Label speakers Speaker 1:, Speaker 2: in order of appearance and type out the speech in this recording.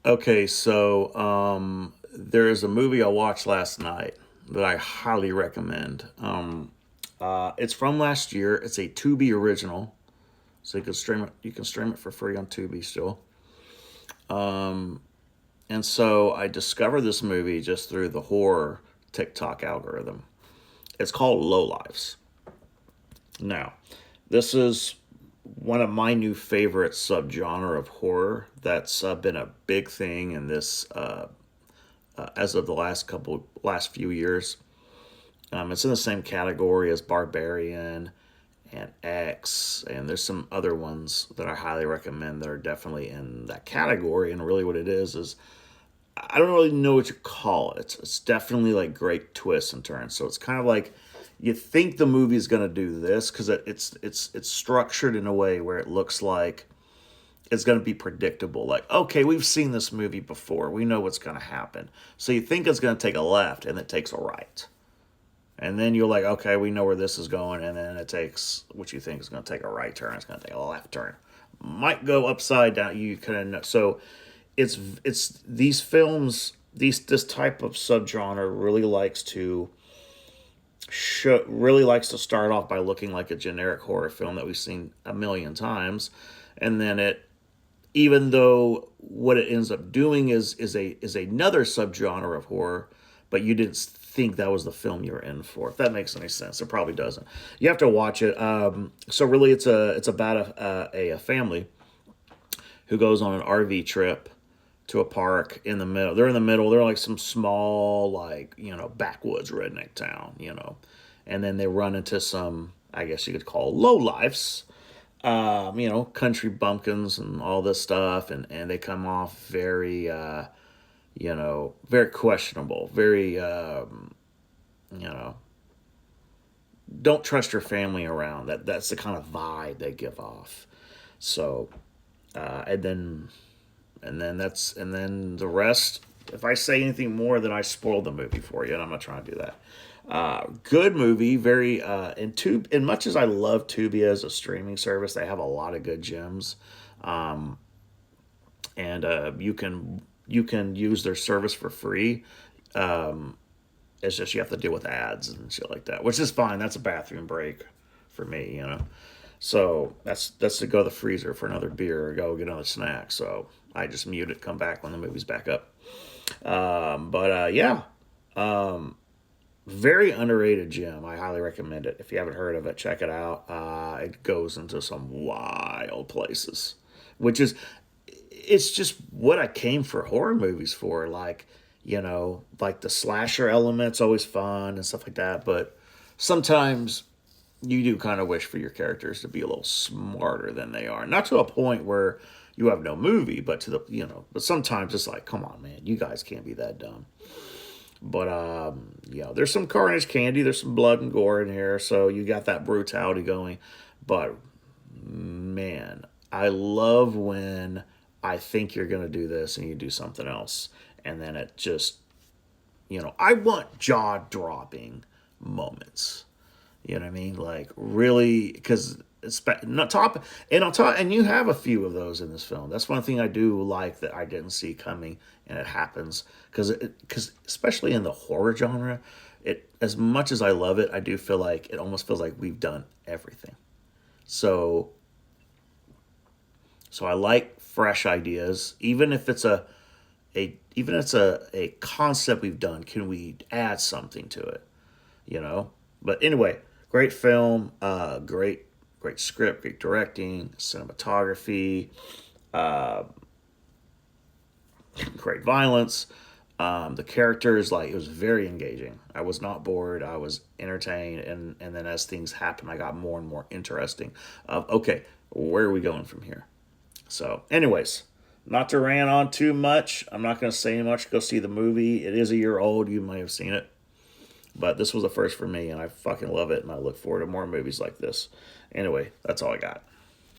Speaker 1: Okay, so there is a movie I watched last night that I highly recommend. It's from last year. It's a Tubi original, so you can stream it. You can stream it for free on Tubi still. And so I discovered this movie just through the horror TikTok algorithm. It's called Lowlifes. Now, this is one of my new favorite subgenre of horror that's been a big thing in this as of the last few years. It's in the same category as Barbarian and X, and there's some other ones that I highly recommend that are definitely in that category. And really, what it is I don't really know what you call it. It's definitely like great twists and turns. So it's kind of like you think the movie is going to do this because it's structured in a way where it looks like it's going to be predictable. Like, okay, we've seen this movie before. We know what's going to happen. So you think it's going to take a left and it takes a right. And then you're like, okay, we know where this is going. And then it takes what you think is going to take a right turn. It's going to take a left turn. Might go upside down. You kind of know. So it's these films, this type of subgenre really likes to start off by looking like a generic horror film that we've seen a million times, and then even though what it ends up doing is another subgenre of horror, but you didn't think that was the film you're in for. If that makes any sense, it probably doesn't. You have to watch it. So really, it's about a family who goes on an RV trip to a park in the middle. They're in the middle. They're like some small, like, backwoods redneck town, And then they run into some, I guess you could call low lifes, country bumpkins and all this stuff. And they come off very, very questionable, very, don't trust your family around. That's the kind of vibe they give off. So, and then the rest. If I say anything more, then I spoil the movie for you, and I'm not trying to do that. Good movie, very in much as I love Tubi as a streaming service, they have a lot of good gems, and you can use their service for free. It's just you have to deal with ads and shit like that, which is fine. That's a bathroom break for me. So that's to go to the freezer for another beer or go get another snack. So I just mute it, come back when the movie's back up. But yeah, very underrated gem. I highly recommend it. If you haven't heard of it, check it out. It goes into some wild places, which is it's just what I came for horror movies for. Like the slasher element's always fun and stuff like that. But sometimes you do kind of wish for your characters to be a little smarter than they are. Not to a point where you have no movie, but but sometimes it's like, come on, man, you guys can't be that dumb. But there's some carnage candy, there's some blood and gore in here, so you got that brutality going. But man, I love when I think you're gonna do this and you do something else, and then it just, I want jaw dropping moments. You know what I mean? Like really, because it's not top, and on top, and you have a few of those in this film. That's one thing I do like that I didn't see coming, and it happens because especially in the horror genre, it as much as I love it, I do feel like it almost feels like we've done everything. So so I like fresh ideas, even if it's even if it's a concept we've done. Can we add something to it? You know. But anyway, great film, great script, great directing, cinematography, great violence. The characters, like, it was very engaging. I was not bored. I was entertained, and then as things happened, I got more and more interesting. Okay, where are we going from here? So, anyways, not to rant on too much. I'm not going to say much. Go see the movie. It is a year old. You might have seen it. But this was a first for me, and I fucking love it, and I look forward to more movies like this. Anyway, that's all I got.